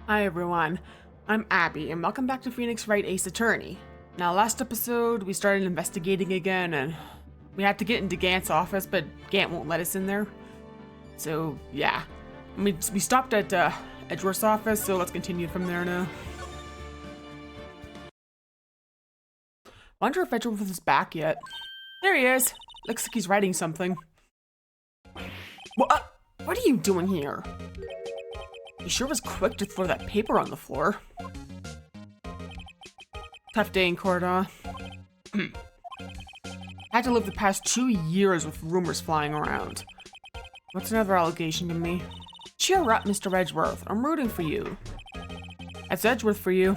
Hi everyone, I'm Abby and welcome back to Phoenix Wright Ace Attorney. Now last episode we started investigating again and we had to get into Gant's office, but Gant won't let us in there. So yeah, we stopped at Edgeworth's office, so let's continue from there now. Wonder if Edgeworth is back yet. There he is! Looks like he's writing something. What are you doing here? You sure was quick to throw that paper on the floor. Tough day in court, huh? Had to live the past 2 years with rumors flying around. What's another allegation to me? Cheer up, Mr. Edgeworth. I'm rooting for you. That's Edgeworth for you.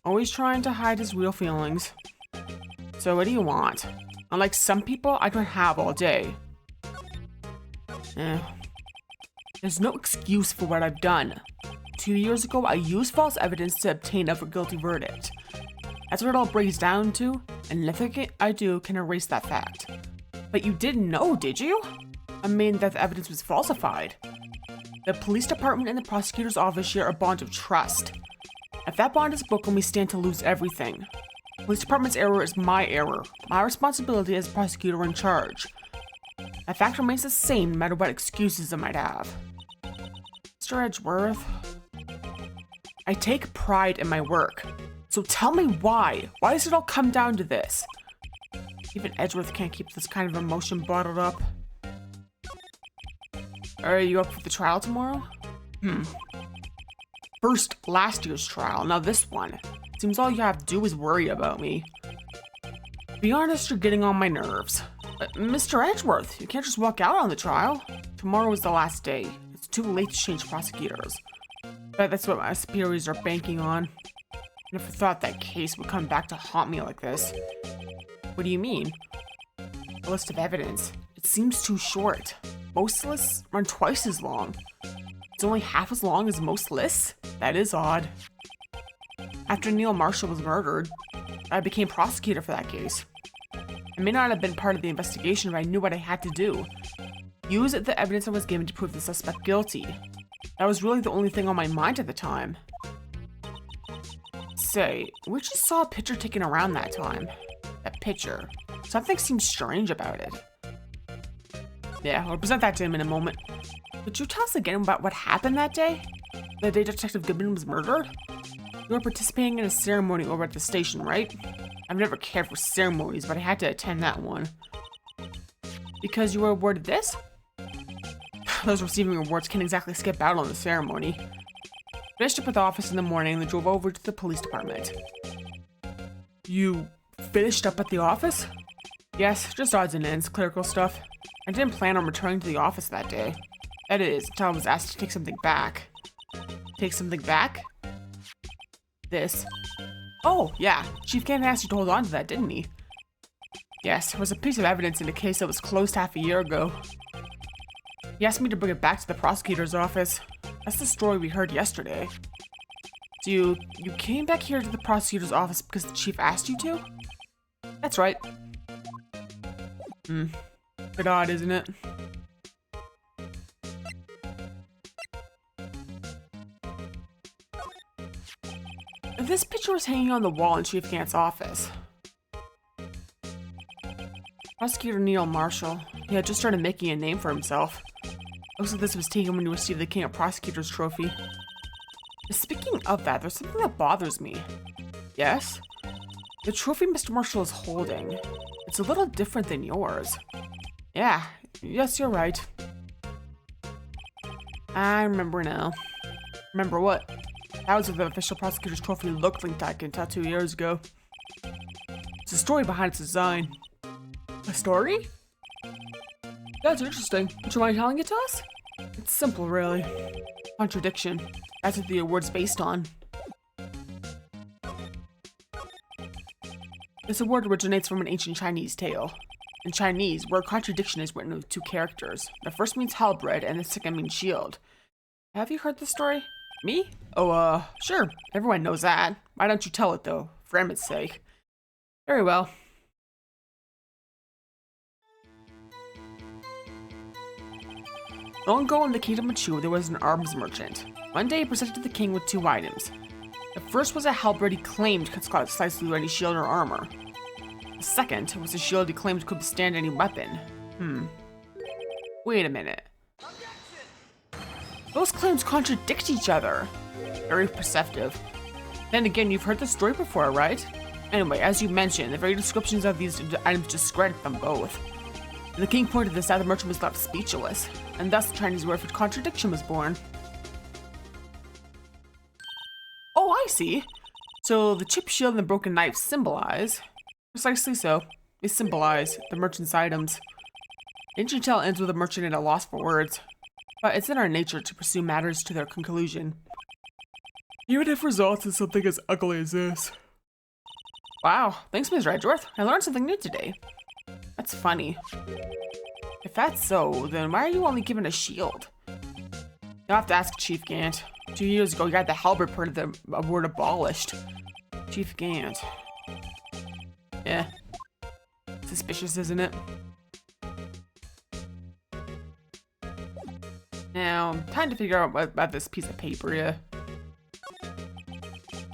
Always trying to hide his real feelings. So what do you want? Unlike some people, I don't have all day. There's no excuse for what I've done. 2 years ago, I used false evidence to obtain a guilty verdict. That's what it all breaks down to, and nothing I do can erase that fact. But you didn't know, did you? I mean that the evidence was falsified. The police department and the prosecutor's office share a bond of trust. If that bond is broken, we stand to lose everything. The police department's error is my error. My responsibility as prosecutor in charge. That fact remains the same no matter what excuses I might have. Mr. Edgeworth, I take pride in my work. So tell me why. Why does it all come down to this? Even Edgeworth can't keep this kind of emotion bottled up. Are you up for the trial tomorrow? First, last year's trial, now this one. Seems all you have to do is worry about me. Be honest, you're getting on my nerves. Mr. Edgeworth, you can't just walk out on the trial. Tomorrow is the last day. It's too late to change prosecutors. But that's what my superiors are banking on. I never thought that case would come back to haunt me like this. What do you mean? A list of evidence. It seems too short. Most lists run twice as long. It's only half as long as most lists? That is odd. After Neil Marshall was murdered, I became prosecutor for that case. I may not have been part of the investigation, but I knew what I had to do. Use the evidence I was given to prove the suspect guilty. That was really the only thing on my mind at the time. Say, we just saw a picture taken around that time. That picture. Something seems strange about it. Yeah, I'll present that to him in a moment. Could you tell us again about what happened that day? The day Detective Goodman was murdered? You were participating in a ceremony over at the station, right? I've never cared for ceremonies, but I had to attend that one. Because you were awarded this? Those receiving awards can't exactly skip out on the ceremony. Finished up at the office in the morning and then drove over to the police department. You finished up at the office? Yes, just odds and ends, clerical stuff. I didn't plan on returning to the office that day. That is, until I was asked to take something back. Take something back? This. Oh, yeah. Chief Gant asked you to hold on to that, didn't he? Yes, it was a piece of evidence in a case that was closed half a year ago. He asked me to bring it back to the prosecutor's office. That's the story we heard yesterday. So you came back here to the prosecutor's office because the chief asked you to? That's right. Bit odd, isn't it? This picture was hanging on the wall in Chief Gant's office. Prosecutor Neil Marshall. He had just started making a name for himself. Looks like this was taken when he received the King of Prosecutors trophy. Speaking of that, there's something that bothers me. Yes? The trophy Mr. Marshall is holding. It's a little different than yours. Yeah, yes, you're right. I remember now. Remember what? That was what the official prosecutor's trophy looked like until 2 years ago. It's a story behind its design. A story? That's interesting. Would you mind telling it to us? It's simple, really. Contradiction. That's what the award's based on. This award originates from an ancient Chinese tale. In Chinese, where contradiction is written with 2 characters. The first means halberd and the second means shield. Have you heard this story? Me? Oh, sure. Everyone knows that. Why don't you tell it, though? For Emmett's sake. Very well. Long ago in the kingdom of Chu, there was an arms merchant. One day he presented the king with 2 items. The first was a halberd he claimed could slice through any shield or armor. The second was a shield he claimed could withstand any weapon. Wait a minute. Those claims contradict each other. Very perceptive. Then again, you've heard the story before, right? Anyway, as you mentioned, the very descriptions of these items discredit them both. And the king pointed this out, the merchant was left speechless, and thus the Chinese word for contradiction was born. Oh, I see. So the chipped shield and the broken knife symbolize... Precisely so. They symbolize the merchant's items. The ancient tale ends with a merchant at a loss for words, but it's in our nature to pursue matters to their conclusion, even if results in something as ugly as this. Wow, thanks, Ms. Redworth. I learned something new today. That's funny. If that's so, then why are you only given a shield? You'll have to ask Chief Gant. 2 years ago, you got the halberd part of the word abolished. Chief Gant. Yeah. Suspicious, isn't it? Now, time to figure out about this piece of paper, yeah.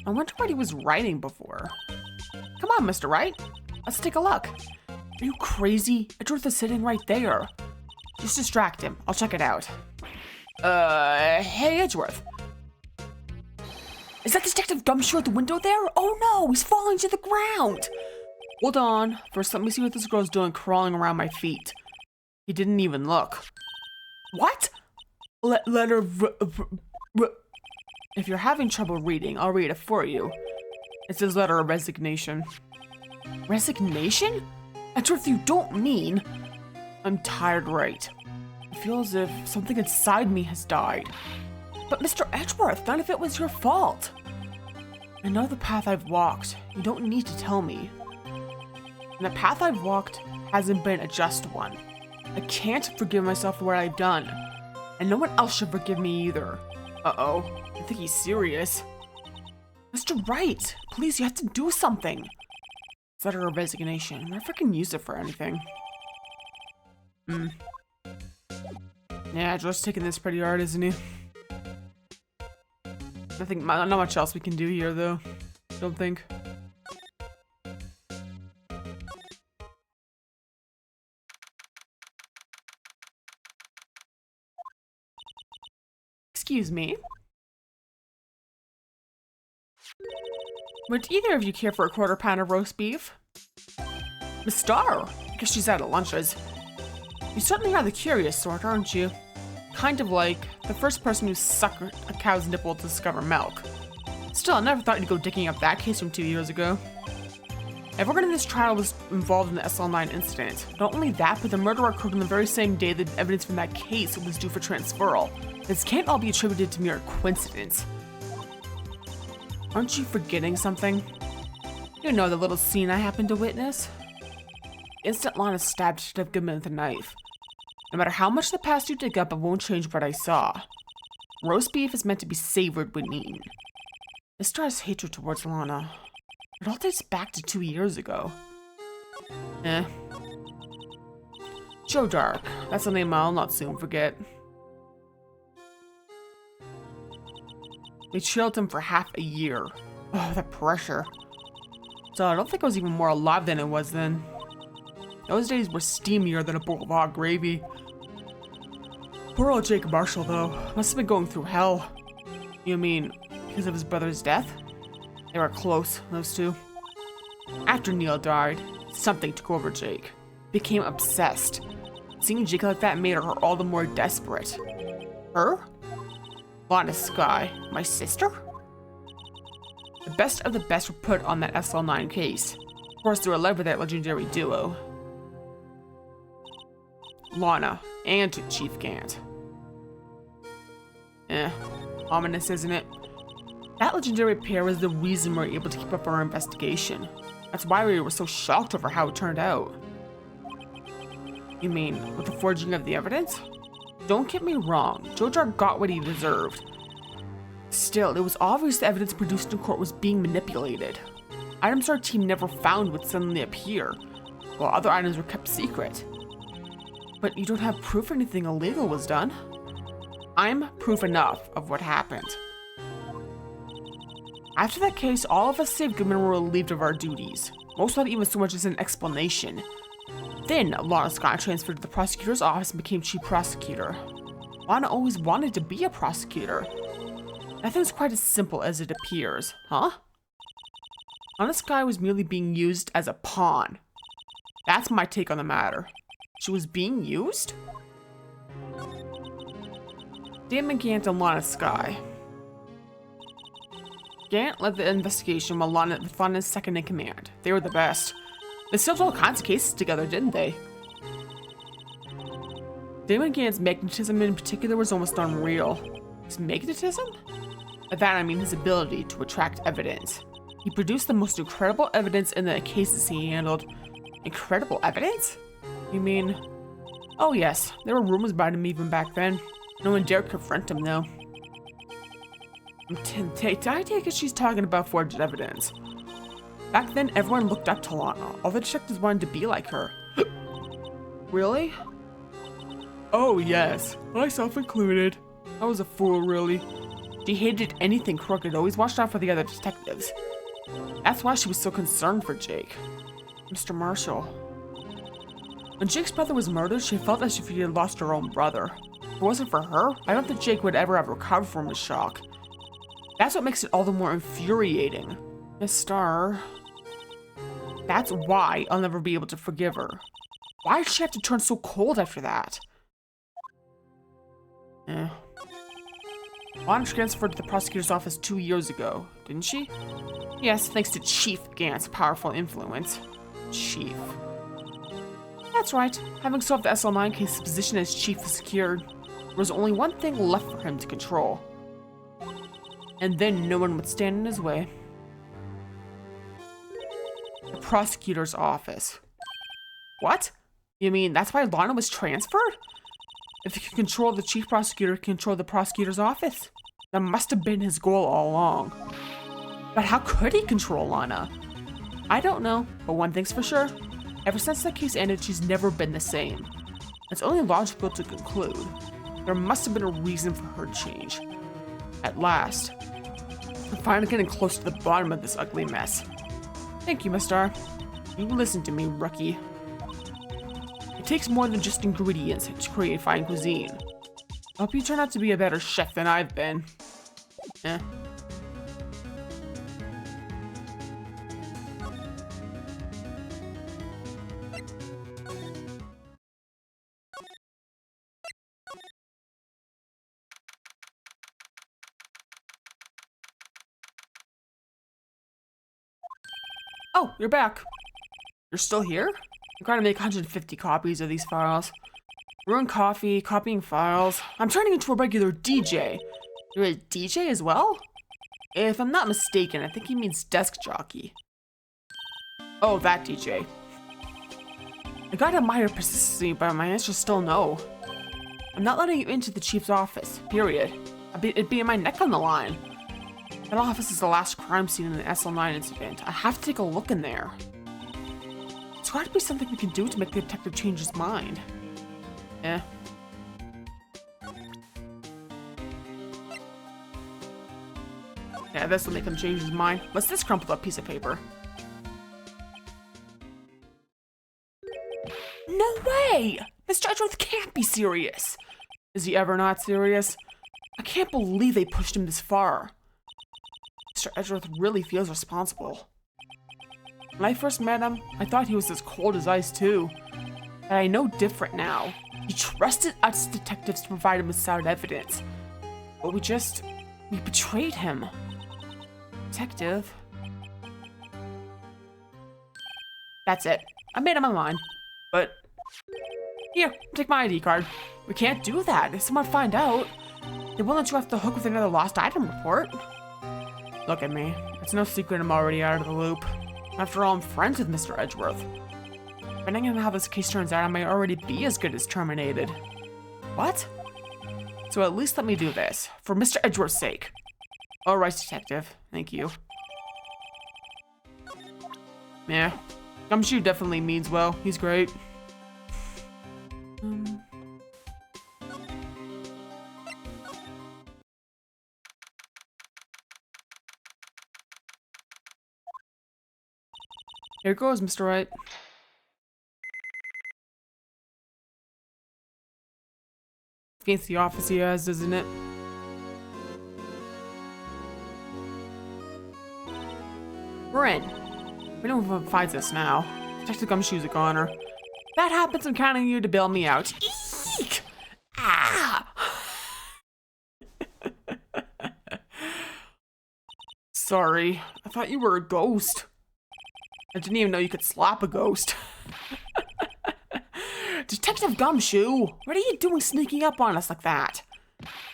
I wonder what he was writing before. Come on, Mr. Wright. Let's take a look. Are you crazy? Edgeworth is sitting right there. Just distract him. I'll check it out. Hey, Edgeworth. Is that Detective Gumshoe at the window there? Oh no, he's falling to the ground. Hold on. First, let me see what this girl's doing crawling around my feet. He didn't even look. What? Letter... If you're having trouble reading, I'll read it for you. It says letter of resignation. Resignation? Edgeworth, you don't mean... I'm tired, Wright. I feel as if something inside me has died. But Mr. Edgeworth, none of it was your fault. I know the path I've walked. You don't need to tell me. And the path I've walked hasn't been a just one. I can't forgive myself for what I've done. And no one else should forgive me either. Uh-oh. I think he's serious. Mr. Wright, please, you have to do something. It's letter of resignation. I never can use it for anything. Yeah, Joe's taking this pretty hard, isn't he? I think not much else we can do here, though. Don't think. Excuse me. Would either of you care for a quarter pound of roast beef? Miss Starr, I guess she's out of lunches. You certainly are the curious sort, aren't you? Kind of like the first person who sucked a cow's nipple to discover milk. Still, I never thought you'd go digging up that case from 2 years ago. Everyone in this trial was involved in the SL9 incident. Not only that, but the murder occurred on the very same day that evidence from that case was due for transferal. This can't all be attributed to mere coincidence. Aren't you forgetting something? You know the little scene I happened to witness? The instant Lana stabbed Detective Goodman with a knife. No matter how much the past you dig up, it won't change what I saw. Roast beef is meant to be savored when eaten. Miss Starr's hatred towards Lana. It all dates back to 2 years ago. Joe Dark. That's a name I'll not soon forget. They trailed him for half a year. Oh, that pressure. So I don't think I was even more alive than it was then. Those days were steamier than a bowl of hot gravy. Poor old Jake Marshall, though. Must have been going through hell. You mean, because of his brother's death? They were close, those two. After Neil died, something took over Jake. Became obsessed. Seeing Jake like that made her all the more desperate. Her? Lana Skye, my sister? The best of the best were put on that SL9 case. Of course, they were led with that legendary duo. Lana and Chief Gant. Ominous, isn't it? That legendary pair was the reason we were able to keep up our investigation. That's why we were so shocked over how it turned out. You mean, with the forging of the evidence? Don't get me wrong, Jojar got what he deserved. Still, it was obvious the evidence produced in court was being manipulated. Items our team never found would suddenly appear, while other items were kept secret. But you don't have proof anything illegal was done? I'm proof enough of what happened. After that case, all of us save Goodman were relieved of our duties. Most without even so much as an explanation. Then, Lana got transferred to the prosecutor's office and became chief prosecutor. Lana always wanted to be a prosecutor. Nothing's quite as simple as it appears, huh? Lana Skye was merely being used as a pawn. That's my take on the matter. She was being used? Damon Gant and Lana Skye. Gant led the investigation while Lana was second in command. They were the best. They solved all kinds of cases together, didn't they? Damon Gant's magnetism in particular was almost unreal. His magnetism? By that I mean his ability to attract evidence. He produced the most incredible evidence in the cases he handled. Incredible evidence? You mean... Oh yes, there were rumors about him even back then. No one dared confront him though. I take it she's talking about forged evidence. Back then, everyone looked up to Lana. All the detectives wanted to be like her. Really? Oh yes, myself included. I was a fool, really. She hated anything crooked, always watched out for the other detectives. That's why she was so concerned for Jake. Mr. Marshall. When Jake's brother was murdered, she felt as if she had lost her own brother. If it wasn't for her, I don't think Jake would ever have recovered from his shock. That's what makes it all the more infuriating. Miss Starr. That's why I'll never be able to forgive her. Why did she have to turn so cold after that? Lana transferred to the prosecutor's office 2 years ago, didn't she? Yes, thanks to Chief Gant's powerful influence. Chief. That's right. Having solved the SL9 case, his position as chief was secured. There was only one thing left for him to control. And then no one would stand in his way. The prosecutor's office. What? You mean that's why Lana was transferred? If he can control the chief prosecutor, he can control the prosecutor's office. That must have been his goal all along. But how could he control Lana? I don't know, but one thing's for sure. Ever since that case ended, she's never been the same. It's only logical to conclude. There must have been a reason for her change. At last. I'm finally getting close to the bottom of this ugly mess. Thank you, Miss Starr. You listen to me, rookie. It takes more than just ingredients to create fine cuisine. I hope you turn out to be a better chef than I've been. Oh, you're back. You're still here? I'm trying to make 150 copies of these files. Ruined coffee, copying files. I'm turning into a regular DJ. You're a DJ as well? If I'm not mistaken, I think he means desk jockey. Oh, that DJ. I gotta admire persistency, but my answer's still no. I'm not letting you into the chief's office, period. It'd be my neck on the line. That office is the last crime scene in the SL9 incident. I have to take a look in there. There's got to be something we can do to make the detective change his mind. Yeah, this will make him change his mind. What's this crumpled up piece of paper? No way! Mr. Edgeworth can't be serious! Is he ever not serious? I can't believe they pushed him this far. Mr. Edgeworth really feels responsible. When I first met him, I thought he was as cold as ice too. But I know different now. He trusted us detectives to provide him with sound evidence. But we betrayed him. Detective. That's it. I made up my mind. But here, take my ID card. We can't do that. If someone find out, they won't let you off the hook with another lost item report. Look at me. It's no secret I'm already out of the loop. After all, I'm friends with Mr. Edgeworth. Depending on how this case turns out, I might already be as good as terminated. What? So at least let me do this, for Mr. Edgeworth's sake. Alright, detective. Thank you. Yeah. Gumshoe definitely means well. He's great. Here goes, Mr. Wright. Against the office he has, isn't it? We're in. We know who finds us now. Detective Gumshoe's a goner. That happens, I'm counting you to bail me out. Eek! Ah! Sorry, I thought you were a ghost. I didn't even know you could slap a ghost. Detective Gumshoe, what are you doing sneaking up on us like that?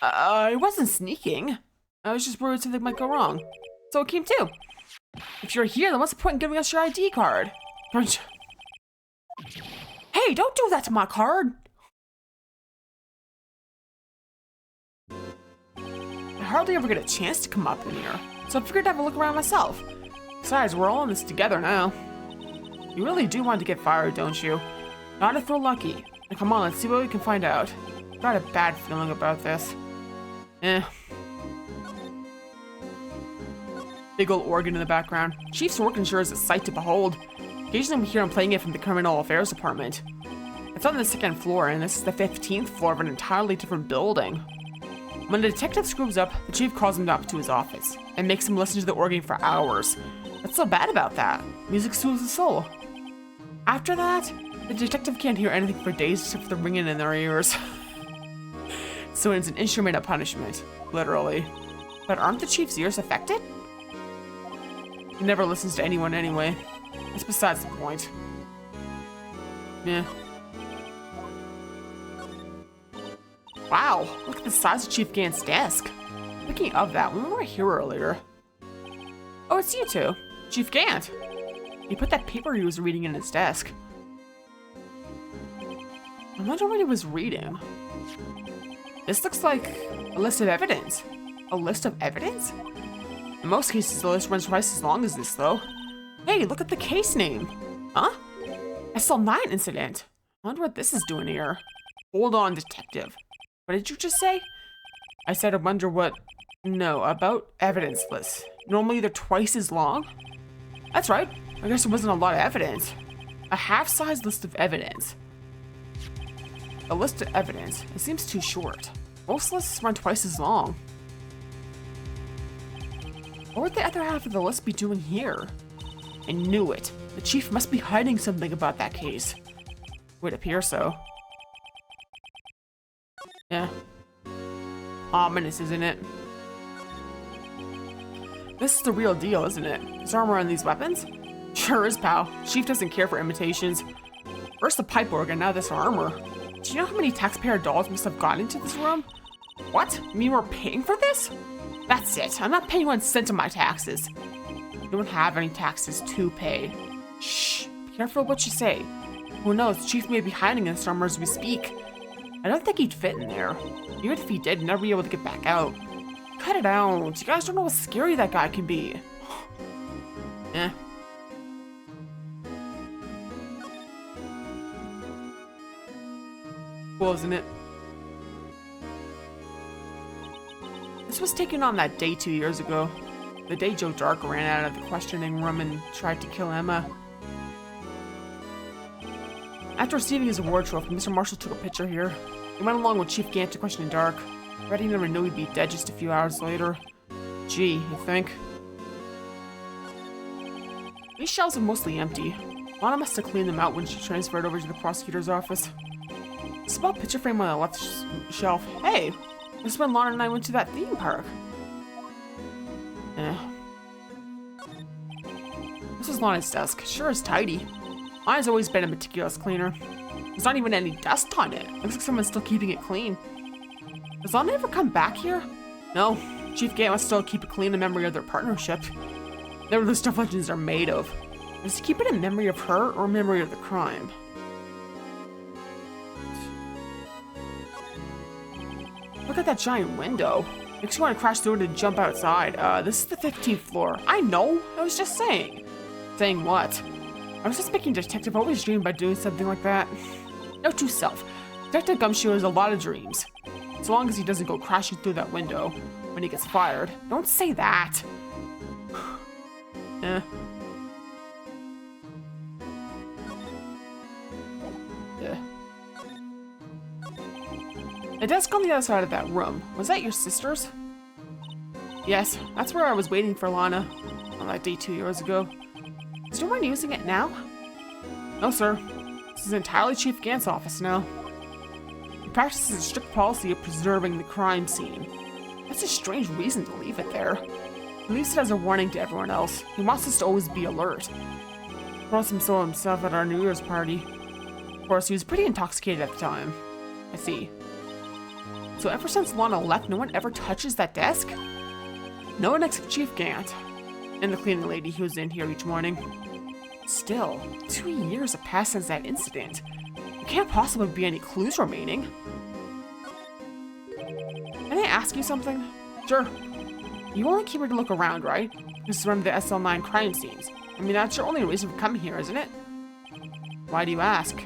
I wasn't sneaking. I was just worried something might go wrong. So it came too. If you're here, then what's the point in giving us your ID card? Hey, don't do that to my card! I hardly ever get a chance to come up in here, so I figured I'd have a look around myself. Besides, we're all in this together now. You really do want to get fired, don't you? Not if we're lucky. Now come on, let's see what we can find out. I've got a bad feeling about this. Big old organ in the background. Chief's organ sure is a sight to behold. Occasionally we hear him playing it from the Criminal Affairs Department. It's on the 2nd floor, and this is the 15th floor of an entirely different building. When the detective screws up, the chief calls him up to his office and makes him listen to the organ for hours. What's so bad about that? Music soothes the soul. After that, the detective can't hear anything for days except for the ringing in their ears. So it's an instrument of punishment, literally. But aren't the chief's ears affected? He never listens to anyone anyway. That's besides the point. Yeah. Wow, look at the size of Chief Gant's desk. Speaking of that, we were here earlier. Oh, it's you two. Chief Gant. He put that paper he was reading in his desk. I wonder what he was reading. This looks like a list of evidence. A list of evidence? In most cases, the list runs twice as long as this, though. Hey, look at the case name. Huh? SL9 incident. I wonder what this is doing here. Hold on, detective. What did you just say? I said I wonder what... No, about evidence lists. Normally they're twice as long? That's right. I guess there wasn't a lot of evidence. A half-size list of evidence. A list of evidence. It seems too short. Most lists run twice as long. What would the other half of the list be doing here? I knew it. The chief must be hiding something about that case. Would appear so. Yeah. Ominous, isn't it? This is the real deal, isn't it? This armor and these weapons? Sure is, pal. Chief doesn't care for imitations. First the pipe organ, now this armor. Do you know how many taxpayer dollars must have gone into this room? What? You mean we're paying for this? That's it. I'm not paying 1 cent of my taxes. You don't have any taxes to pay. Shh. Be careful what you say. Who knows? Chief may be hiding in this armor as we speak. I don't think he'd fit in there. Even if he did, he'd never be able to get back out. Cut it out. You guys don't know how scary that guy can be. Eh. Cool, isn't it? This was taken on that day 2 years ago. The day Joe Dark ran out of the questioning room and tried to kill Emma. After receiving his award trophy, Mr. Marshall took a picture here. He went along with Chief Gant to question Dark. Reddy never knew he'd be dead just a few hours later. Gee, you think? These shelves are mostly empty. Lana must have cleaned them out when she transferred over to the prosecutor's office. Small picture frame on the left shelf. Hey, this is when Lana and I went to that theme park. This is Lana's desk. Sure is tidy. Lana's always been a meticulous cleaner. There's not even any dust on it. Looks like someone's still keeping it clean. Does Lana ever come back here? No. Chief Gant must still keep it clean in memory of their partnership. Never the stuff legends are made of. Does he keep it in memory of her or memory of the crime? Look at that giant window. Makes you want to crash through it and jump outside. This is the 15th floor. I know. I was just saying. Saying what? I was just making Detective always dream about doing something like that. Note to self. Detective Gumshoe has a lot of dreams. As long as he doesn't go crashing through that window when he gets fired. Don't say that. The desk on the other side of that room, was that your sister's? Yes, that's where I was waiting for Lana on that day 2 years ago. Is no one using it now? No, sir. This is entirely Chief Gant's office now. He practices a strict policy of preserving the crime scene. That's a strange reason to leave it there. He leaves it as a warning to everyone else. He wants us to always be alert. He promised himself at our New Year's party. Of course, he was pretty intoxicated at the time. I see. So ever since Lana left, no one ever touches that desk? No one except Chief Gant and the cleaning lady who was in here each morning. Still, 2 years have passed since that incident. There can't possibly be any clues remaining. Can I ask you something? Sure. You only came here to look around, right? This is one of the SL9 crime scenes. I mean, that's your only reason for coming here, isn't it? Why do you ask?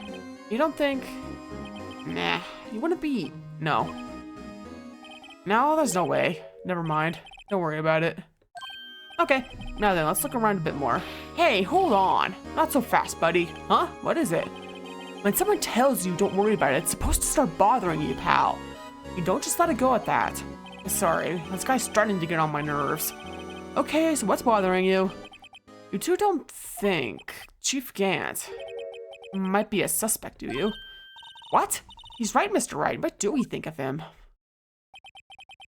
You don't think... Nah, you wouldn't be... No. No, there's no way. Never mind. Don't worry about it. Okay, now then, let's look around a bit more. Hey, hold on. Not so fast, buddy. Huh? What is it? When someone tells you don't worry about it, it's supposed to start bothering you, pal. You don't just let it go at that. Sorry, this guy's starting to get on my nerves. Okay, so what's bothering you? You two don't think Chief Gant might be a suspect, do you? What? He's right, Mr. Wright. What do we think of him?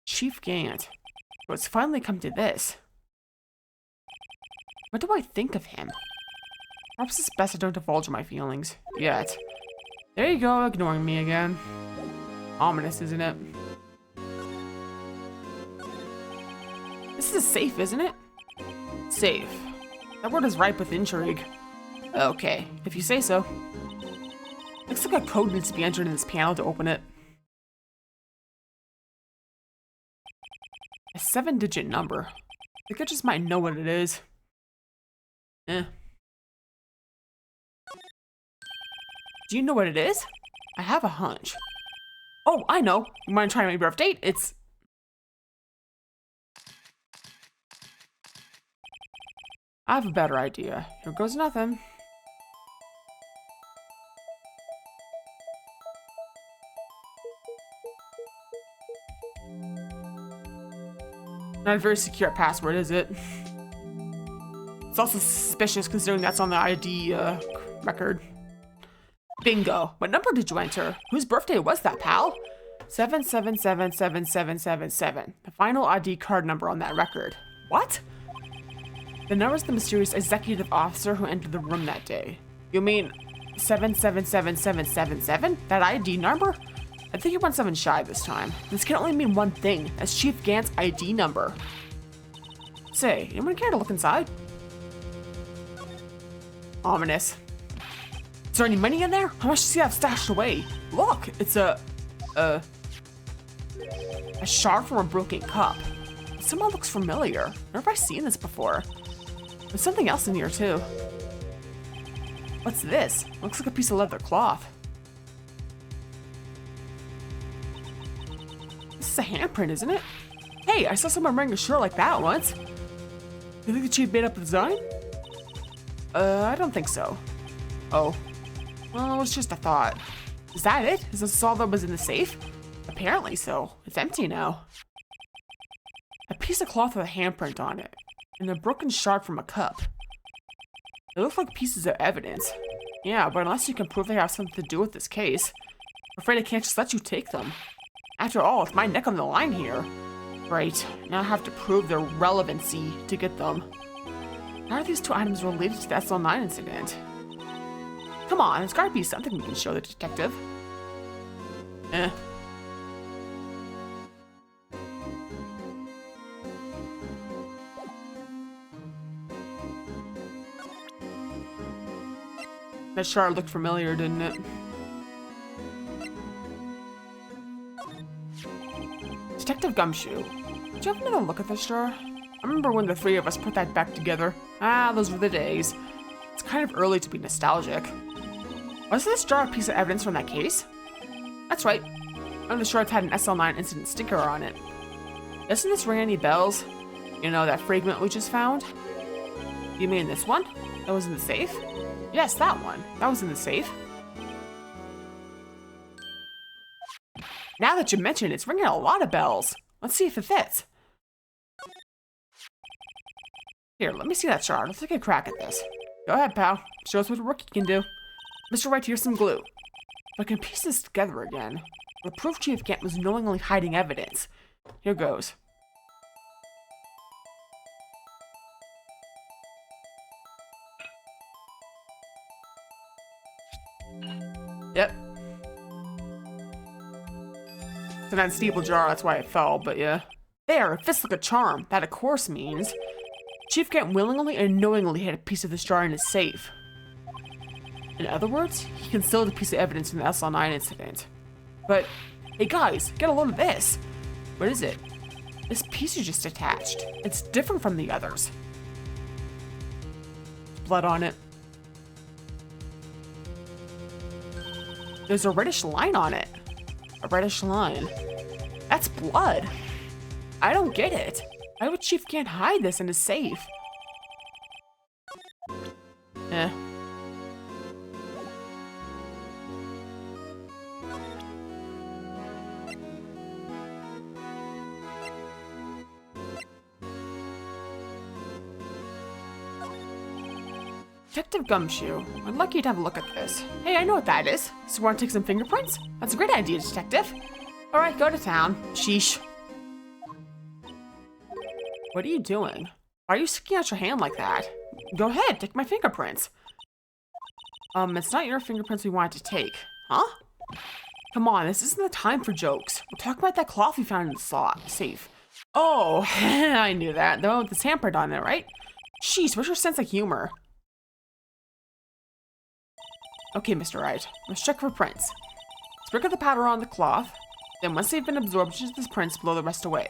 Chief Gant. So it's finally come to this. What do I think of him? Perhaps it's best I don't divulge my feelings yet. There you go, ignoring me again. Ominous, isn't it? This is safe, isn't it? Safe. That word is ripe with intrigue. Okay, if you say so. Looks like a code needs to be entered in this panel to open it. A 7-digit number. I think I just might know what it is. Eh. Do you know what it is? I have a hunch. Oh, I know. You mind trying my birth date? It's... I have a better idea. Here goes nothing. Not a very secure password, is it? It's also suspicious considering that's on the ID record. Bingo. What number did you enter? Whose birthday was that, pal? 7777777. The final ID card number on that record. What? The number is the mysterious executive officer who entered the room that day. You mean 777777? That ID number? I think you went 7 shy this time. This can only mean one thing. That's Chief Gant's ID number. Say, anyone care to look inside? Ominous. Is there any money in there? How much does he have stashed away? Look, it's a shard from a broken cup. Someone looks familiar. Where have I seen this before? There's something else in here too. What's this? Looks like a piece of leather cloth. This is a handprint, isn't it? Hey, I saw someone wearing a shirt like that once. You think the chief made up the design? I don't think so. Oh. Well, it's just a thought. Is that it? Is this all that was in the safe? Apparently so. It's empty now. A piece of cloth with a handprint on it, and a broken shard from a cup. They look like pieces of evidence. Yeah, but unless you can prove they have something to do with this case, I'm afraid I can't just let you take them. After all, it's my neck on the line here. Right, now I have to prove their relevancy to get them. How are these two items related to the SL9 incident? Come on, there's gotta be something we can show the detective. Eh. That shard looked familiar, didn't it? Detective Gumshoe, did you have another look at this jar? I remember when the three of us put that back together. Ah, those were the days. It's kind of early to be nostalgic. Wasn't this jar a piece of evidence from that case? That's right. One of the shards had an SL9 incident sticker on it. Doesn't this ring any bells? You know, that fragment we just found? You mean this one? That was in the safe? Yes, that one. That was in the safe. Now that you mention it, it's ringing a lot of bells. Let's see if it fits. Here, let me see that shard. Let's take a crack at this. Go ahead, pal. Show us what a rookie can do. Mr. Wright, here's some glue. If I can piece this together again, the proof Chief Gant was knowingly hiding evidence. Here goes. Yep. It's an unstable jar, that's why it fell, but yeah. There, it fits like a charm. That, of course, means Chief Gant willingly and knowingly had a piece of this jar in his safe. In other words, he concealed a piece of evidence from the SL9 incident. But, hey guys, get a load of this. What is it? This piece is just attached. It's different from the others. Blood on it. There's a reddish line on it. A reddish line. That's blood. I don't get it. Why would Chief Gant hide this in his safe? Eh. Detective Gumshoe, I'd like you to have a look at this. Hey, I know what that is. So want to take some fingerprints? That's a great idea, Detective. All right, go to town. Sheesh. What are you doing? Why are you sticking out your hand like that? Go ahead, take my fingerprints. It's not your fingerprints we wanted to take. Huh? Come on, this isn't the time for jokes. We'll talk about that cloth we found in the safe. Oh, I knew that. The one with the handprint on it, right? Jeez, what's your sense of humor? Okay, Mr. Wright, let's check for prints. Sprinkle the powder on the cloth, then once they've been absorbed into the prints, blow the rest away.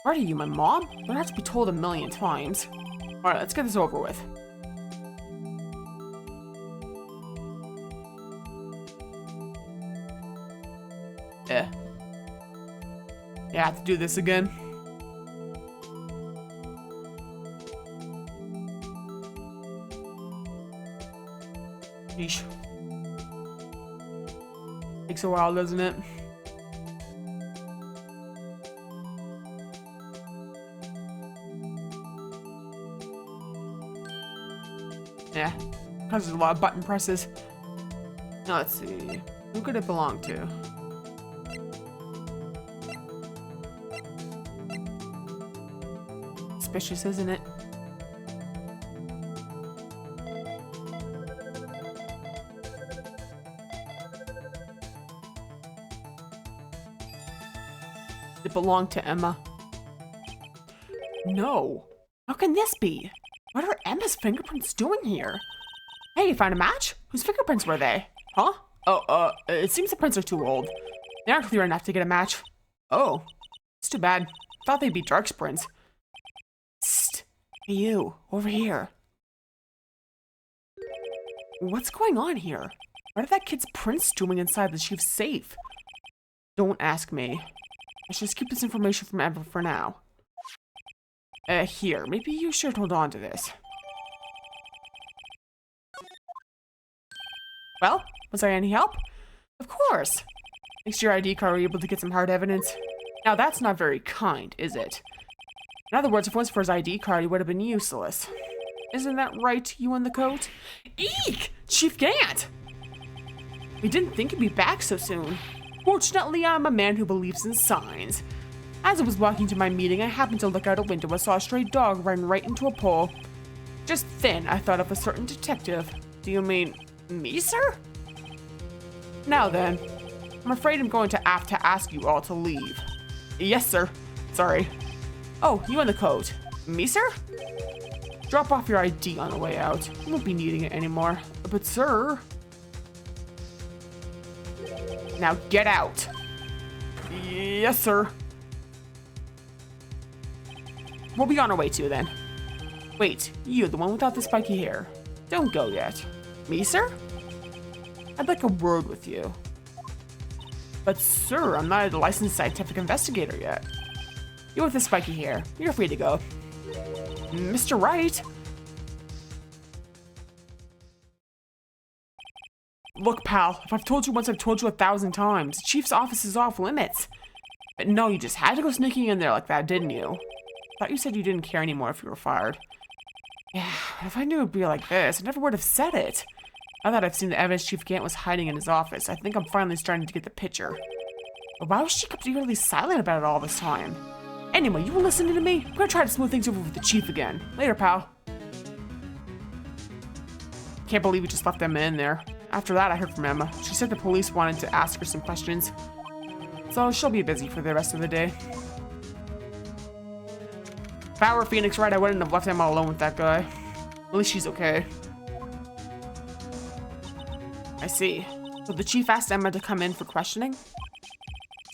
What are you, my mom? Don't have to be told a million times. Alright, let's get this over with. Yeah, I have to do this again. Yeesh. Takes a while, doesn't it? Yeah, because there's a lot of button presses. Now let's see. Who could it belong to? Suspicious, isn't it? It belonged to Emma. No. How can this be? What are Emma's fingerprints doing here? Hey, you found a match? Whose fingerprints were they? Huh? Oh, it seems the prints are too old. They aren't clear enough to get a match. Oh, it's too bad. Thought they'd be Dark's prints. Psst. Hey, you, over here. What's going on here? What are that kid's prints doing inside the chief's safe? Don't ask me. I should just keep this information from Emma for now. Here, maybe you should hold on to this. Well, was there any help? Of course. Thanks to your ID card, we were able to get some hard evidence. Now that's not very kind, is it? In other words, if it wasn't for his ID card, he would have been useless. Isn't that right, you in the coat? Eek! Chief Gant! We didn't think he'd be back so soon. Fortunately, I'm a man who believes in signs. As I was walking to my meeting, I happened to look out a window and saw a stray dog run right into a pole. Just then, I thought of a certain detective. Do you mean me, sir? Now then, I'm afraid I'm going to have to ask you all to leave. Yes, sir. Sorry. Oh, you in the coat. Me, sir? Drop off your ID on the way out. You won't be needing it anymore. But, sir... Now get out. Yes, sir. We'll be on our way too, then. Wait, you, the one without the spiky hair. Don't go yet. Me, sir? I'd like a word with you. But, sir, I'm not a licensed scientific investigator yet. You with the spiky hair. You're free to go. Mr. Wright? Look, pal, if I've told you once, I've told you 1,000 times. The chief's office is off limits. But no, you just had to go sneaking in there like that, didn't you? Thought you said you didn't care anymore if you were fired. Yeah, if I knew it would be like this, I never would have said it. Now that I've seen the evidence Chief Gant was hiding in his office, I think I'm finally starting to get the picture. But why was she kept eerily silent about it all this time? Anyway, you were listening to me? I'm gonna try to smooth things over with the chief again. Later, pal. Can't believe we just left Emma in there. After that, I heard from Emma. She said the police wanted to ask her some questions. So she'll be busy for the rest of the day. If I were Phoenix Wright, I wouldn't have left Emma alone with that guy. At least she's okay. I see. So the chief asked Emma to come in for questioning?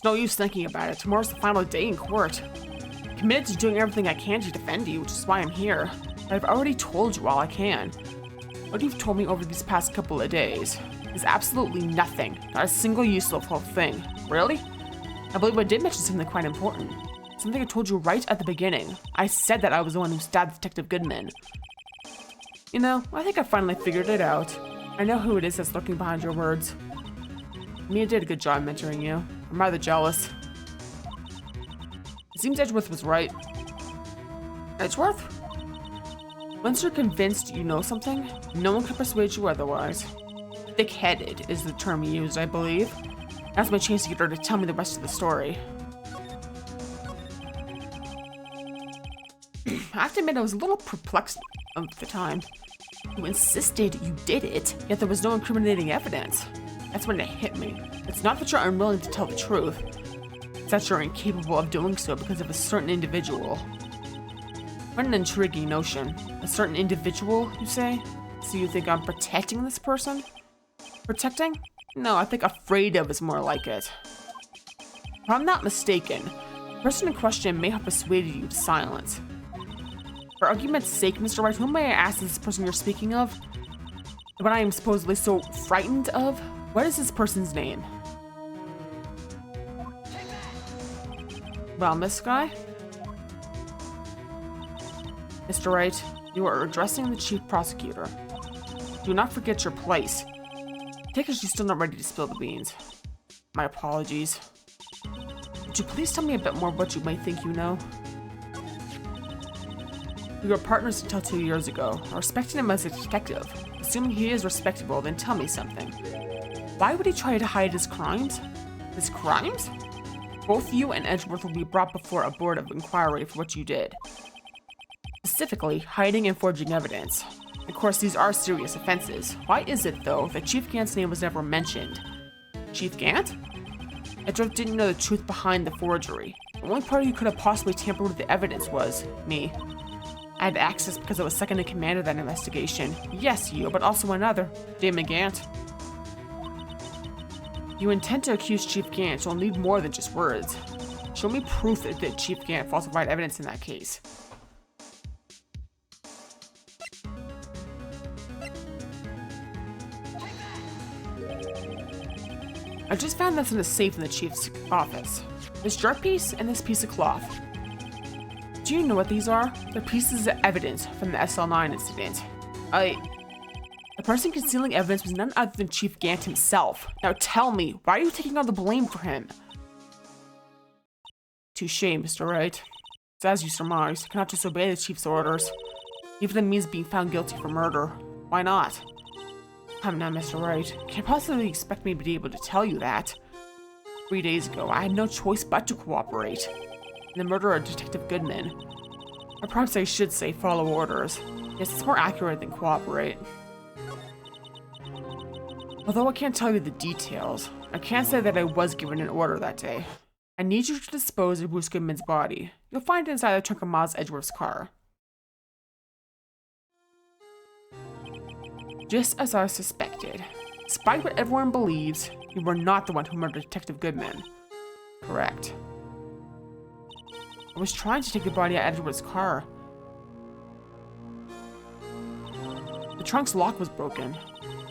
No use thinking about it. Tomorrow's the final day in court. I'm committed to doing everything I can to defend you, which is why I'm here. But I've already told you all I can. What you've told me over these past couple of days is absolutely nothing. Not a single useful thing. Really? I believe I did mention something quite important. Something I told you right at the beginning. I said that I was the one who stabbed Detective Goodman. You know, I think I finally figured it out. I know who it is that's lurking behind your words. Mia did a good job mentoring you. I'm rather jealous. It seems Edgeworth was right. Edgeworth? Once you're convinced you know something, no one can persuade you otherwise. Thick-headed is the term used, I believe. That's my chance to get her to tell me the rest of the story. I have to admit I was a little perplexed at the time. You insisted you did it, yet there was no incriminating evidence. That's when it hit me. It's not that you're unwilling to tell the truth. It's that you're incapable of doing so because of a certain individual. What an intriguing notion. A certain individual, you say? So you think I'm protecting this person? Protecting? No, I think afraid of is more like it. If I'm not mistaken, the person in question may have persuaded you to silence. For argument's sake, Mr. Wright, whom may I ask is this person you're speaking of? What I am supposedly so frightened of? What is this person's name? Well, Miss Guy? Mr. Wright, you are addressing the chief prosecutor. Do not forget your place. Take it she's still not ready to spill the beans. My apologies. Would you please tell me a bit more what you might think you know? We were partners until 2 years ago. I respected him as a detective. Assuming he is respectable, then tell me something. Why would he try to hide his crimes? His crimes? Both you and Edgeworth will be brought before a board of inquiry for what you did. Specifically, hiding and forging evidence. Of course, these are serious offenses. Why is it, though, that Chief Gant's name was never mentioned? Chief Gant? Edgeworth didn't know the truth behind the forgery. The only party who could have possibly tampered with the evidence was me. I had access because I was second in command of that investigation. Yes, you, but also another, Damon Gant. You intend to accuse Chief Gant, you'll need more than just words. Show me proof that Chief Gant falsified evidence in that case. I just found this in a safe in the chief's office. This jar piece and this piece of cloth. Do you know what these are? They're pieces of evidence from the SL9 incident. The person concealing evidence was none other than Chief Gant himself. Now tell me, why are you taking all the blame for him? Touché, Mr. Wright. It's as you surmised. I cannot disobey the chief's orders. Even if it means being found guilty for murder. Why not? Come now, Mr. Wright. You can't possibly expect me to be able to tell you that. 3 days ago, I had no choice but to cooperate. In the murder of Detective Goodman. Or perhaps I should say follow orders. Yes, it's more accurate than cooperate. Although I can't tell you the details, I can say that I was given an order that day. I need you to dispose of Bruce Goodman's body. You'll find it inside the trunk of Miles Edgeworth's car. Just as I suspected. Despite what everyone believes, you were not the one who murdered Detective Goodman. Correct. I was trying to take the body out of Edgeworth's car. The trunk's lock was broken,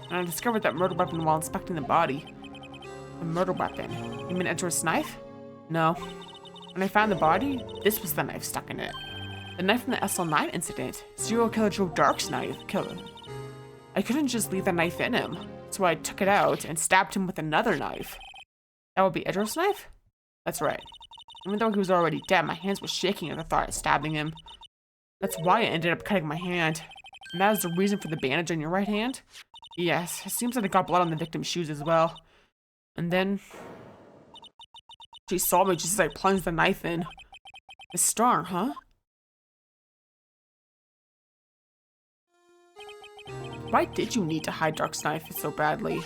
and I discovered that murder weapon while inspecting the body. A murder weapon? You mean Edgeworth's knife? No. When I found the body, this was the knife stuck in it. The knife from the SL9 incident. Serial killer Joe Dark's knife killer. I couldn't just leave the knife in him. So I took it out and stabbed him with another knife. That would be Idris' knife? That's right. Even though he was already dead, my hands were shaking at the thought of stabbing him. That's why I ended up cutting my hand. And that is the reason for the bandage on your right hand? Yes, it seems like I got blood on the victim's shoes as well. And then she saw me just as I plunged the knife in. The star, huh? Why did you need to hide Dark's knife so badly?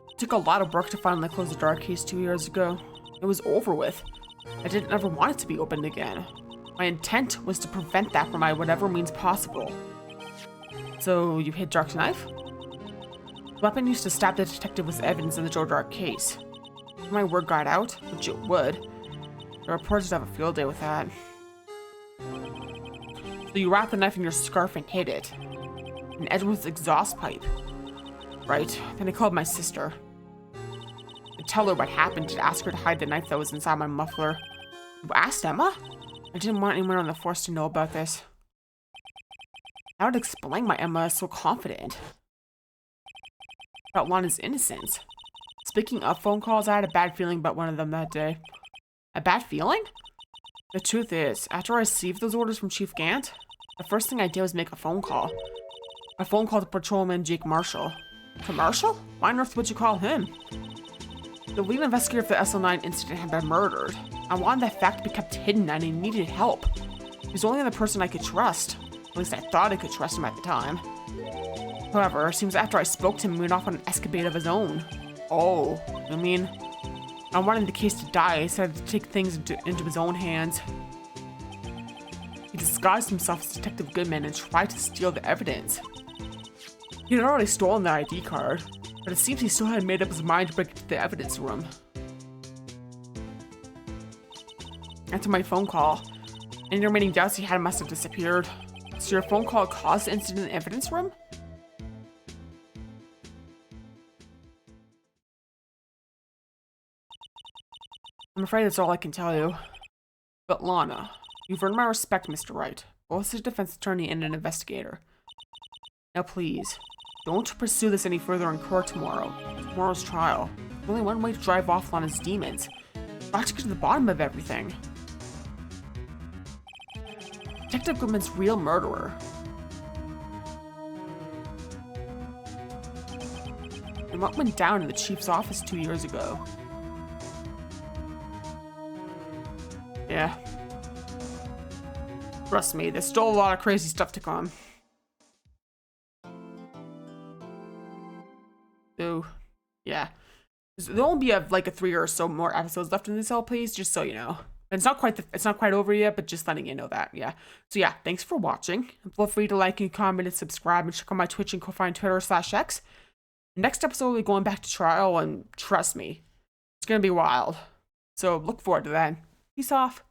It took a lot of work to finally close the Dark case 2 years ago. It was over with. I didn't ever want it to be opened again. My intent was to prevent that by whatever means possible. So, you hid Dark's knife? The weapon used to stab the detective was evidence in the Joe Dark case. If my word got out, which it would, the reporters would have a field day with that. So you wrapped the knife in your scarf and hid it. In Edward's exhaust pipe. Right, then I called my sister. To tell her what happened, to ask her to hide the knife that was inside my muffler. You asked Emma? I didn't want anyone on the force to know about this. That would explain why Emma is so confident about Lana's innocence. Speaking of phone calls, I had a bad feeling about one of them that day. A bad feeling? The truth is, after I received those orders from Chief Gant, the first thing I did was make a phone call. A phone call to Patrolman Jake Marshall. To Marshall? Why on earth would you call him? The lead investigator for the SL9 incident had been murdered. I wanted that fact to be kept hidden and I needed help. He was the only other person I could trust. At least I thought I could trust him at the time. However, it seems after I spoke to him, he went off on an escapade of his own. Oh, I mean, I wanted the case to die. He decided to take things into his own hands. He disguised himself as Detective Goodman and tried to steal the evidence. He had already stolen the ID card, but it seems he still hadn't made up his mind to break into the evidence room. After my phone call, any remaining doubts he had must have disappeared. So your phone call caused the incident in the evidence room? I'm afraid that's all I can tell you. But Lana, you've earned my respect, Mr. Wright, both as a defense attorney and an investigator. Now please, don't pursue this any further in court tomorrow. Tomorrow's trial. There's only one way to drive off Lana's demons. We've got to get to the bottom of everything. Detective Goodman's real murderer. And what went down in the chief's office 2 years ago. Yeah. Trust me, there's still a lot of crazy stuff to come. So, yeah. There'll only be like a 3 or so more episodes left in this LP, just so you know. And it's not quite over yet, but just letting you know that, yeah. So yeah, thanks for watching. Feel free to like and comment and subscribe and check out my Twitch and Ko-Fi and Twitter/X. Next episode we'll be going back to trial, and trust me, it's gonna be wild. So look forward to that. Peace off.